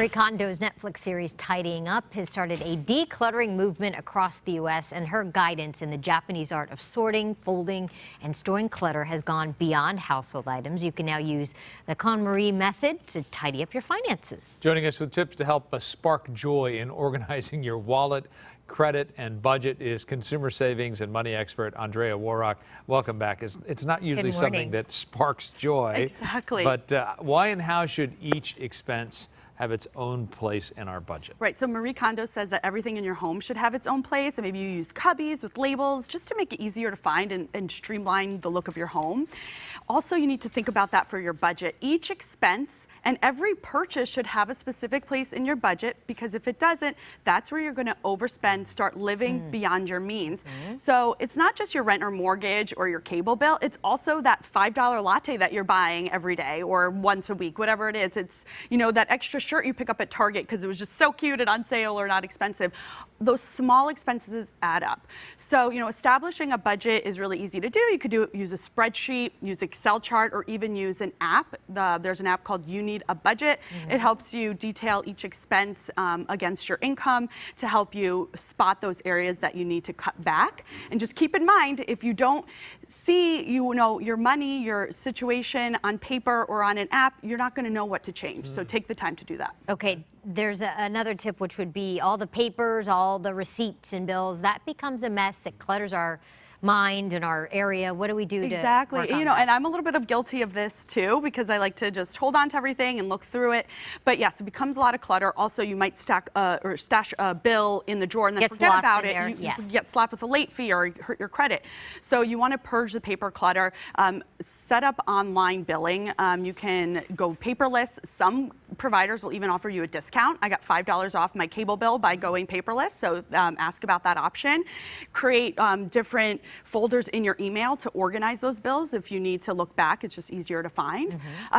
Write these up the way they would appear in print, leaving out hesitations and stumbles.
Marie Kondo's Netflix series Tidying Up has started a decluttering movement across the U.S., and her guidance in the Japanese art of sorting, folding, and storing clutter has gone beyond household items. You can now use the KonMari method to tidy up your finances. Joining us with tips to help spark joy in organizing your wallet, credit, and budget is consumer savings and money expert Andrea Woroch. Welcome back. It's not usually something that sparks joy. Exactly. But why and how should each expense have its own place in our budget? Right, so Marie Kondo says that everything in your home should have its own place, and maybe you use cubbies with labels just to make it easier to find and streamline the look of your home. Also, you need to think about that for your budget. Each expense and every purchase should have a specific place in your budget, because if it doesn't, that's where you're going to overspend, start living beyond your means. So it's not just your rent or mortgage or your cable bill, it's also that $5 latte that you're buying every day or once a week, whatever it is. It's, you know, that extra shirt you pick up at Target because it was just so cute and on sale or not expensive. Those small expenses add up. So, you know, establishing a budget is really easy to do. You could use a spreadsheet, use Excel chart, or even use an app. There's an app called You Need a Budget. It helps you detail each expense against your income to help you spot those areas that you need to cut back. And just keep in mind, if you don't see, you know, your money, your situation on paper or on an app, you're not going to know what to change. So take the time to do that. Okay, there's another tip, which would be all the papers, all the receipts and bills. That becomes a mess that clutters our mind and our area. What do we do to work on you know, that? and I'm a little bit guilty of this too, because I like to just hold on to everything and look through it. But yes, it becomes a lot of clutter. Also, you might stash a bill in the drawer and then forget about it. You get slapped with a late fee or hurt your credit. So you want to purge the paper clutter. Set up online billing. You can go paperless. Some providers will even offer you a discount. I got $5 off my cable bill by going paperless, so ask about that option. Create different folders in your email to organize those bills. If you need to look back, it's just easier to find.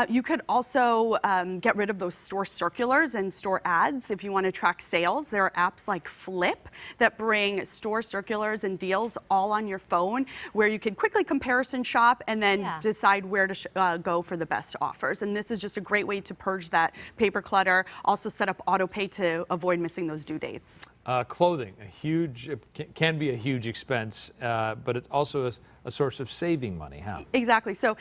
You could also get rid of those store circulars and store ads. If you want to track sales, there are apps like Flip that bring store circulars and deals all on your phone, where you can quickly comparison shop and then decide where to go for the best offers. And this is just a great way to purge that paper clutter. Also set up auto pay to avoid missing those due dates. Clothing, can be a huge expense, but it's also a source of saving money. How? Exactly. So,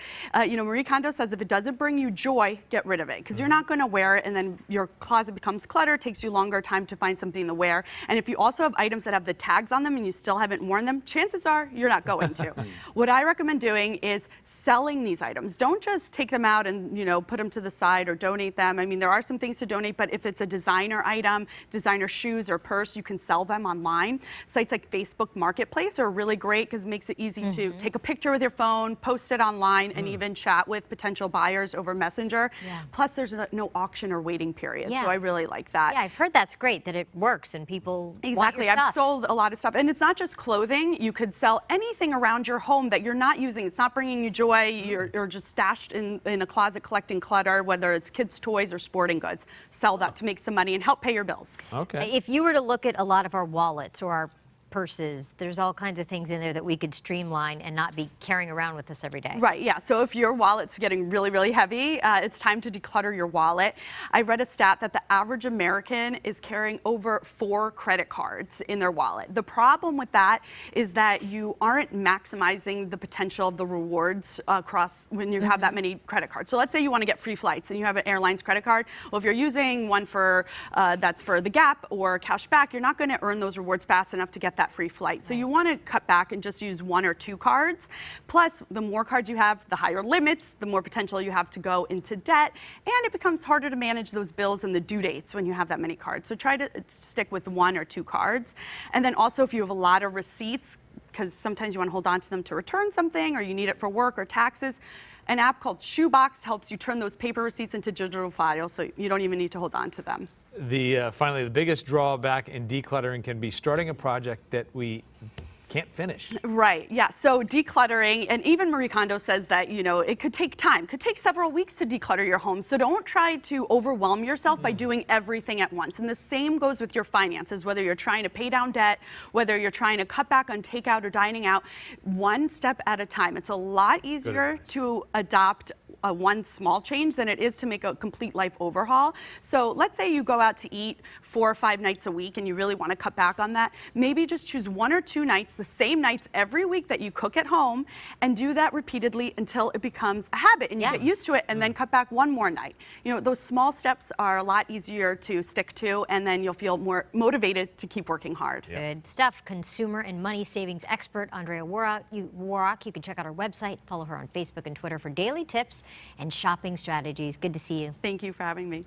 you know, Marie Kondo says if it doesn't bring you joy, get rid of it, because you're not going to wear it, and then your closet becomes clutter, takes you longer time to find something to wear. And if you also have items that have the tags on them and you still haven't worn them, chances are you're not going to. What I recommend doing is selling these items. Don't just take them out and, you know, put them to the side or donate them. I mean, there are some things to donate, but if it's a designer item, designer shoes or purse, you can sell them online. Sites like Facebook Marketplace are really great because it makes it easy to take a picture with your phone, post it online, and even chat with potential buyers over Messenger. Plus, there's no auction or waiting period, so I really like that. Yeah, I've heard that's great, that it works and people want your stuff. I've sold a lot of stuff, and it's not just clothing. You could sell anything around your home that you're not using. It's not bringing you joy. You're just stashed in a closet collecting clutter, whether it's kids' toys or sporting goods. Sell that to make some money and help pay your bills. Okay. If you were to look at a lot of our wallets or our purses, there's all kinds of things in there that we could streamline and not be carrying around with us every day. Right, yeah. So if your wallet's getting really, really heavy, it's time to declutter your wallet. I read a stat that the average American is carrying over 4 credit cards in their wallet. The problem with that is that you aren't maximizing the potential of the rewards across when you have that many credit cards. So let's say you want to get free flights and you have an airline's credit card. Well, if you're using one for that's for the Gap or cash back, you're not going to earn those rewards fast enough to get that free flight. So you want to cut back and just use 1 or 2 cards. Plus, the more cards you have, the higher limits, the more potential you have to go into debt, and it becomes harder to manage those bills and the due dates when you have that many cards. So try to stick with 1 or 2 cards. And then also, if you have a lot of receipts, because sometimes you want to hold on to them to return something, or you need it for work or taxes, an app called Shoebox helps you turn those paper receipts into digital files, so you don't even need to hold on to them. Finally, the biggest drawback in decluttering can be starting a project that we can't finish. Right, yeah, so decluttering, and even Marie Kondo says that, you know, it could take time, could take several weeks to declutter your home, so don't try to overwhelm yourself by doing everything at once. And the same goes with your finances, whether you're trying to pay down debt, whether you're trying to cut back on takeout or dining out, one step at a time. It's a lot easier to adopt a one small change than it is to make a complete life overhaul. So let's say you go out to eat 4 or 5 nights a week and you really want to cut back on that. Maybe just choose 1 or 2 nights, the same nights every week that you cook at home, and do that repeatedly until it becomes a habit and you get used to it, and then cut back 1 more night. You know, those small steps are a lot easier to stick to, and then you'll feel more motivated to keep working hard. Good stuff. Consumer and money savings expert Andrea Woroch. You can check out her website, follow her on Facebook and Twitter for daily tips and shopping strategies. Good to see you. Thank you for having me.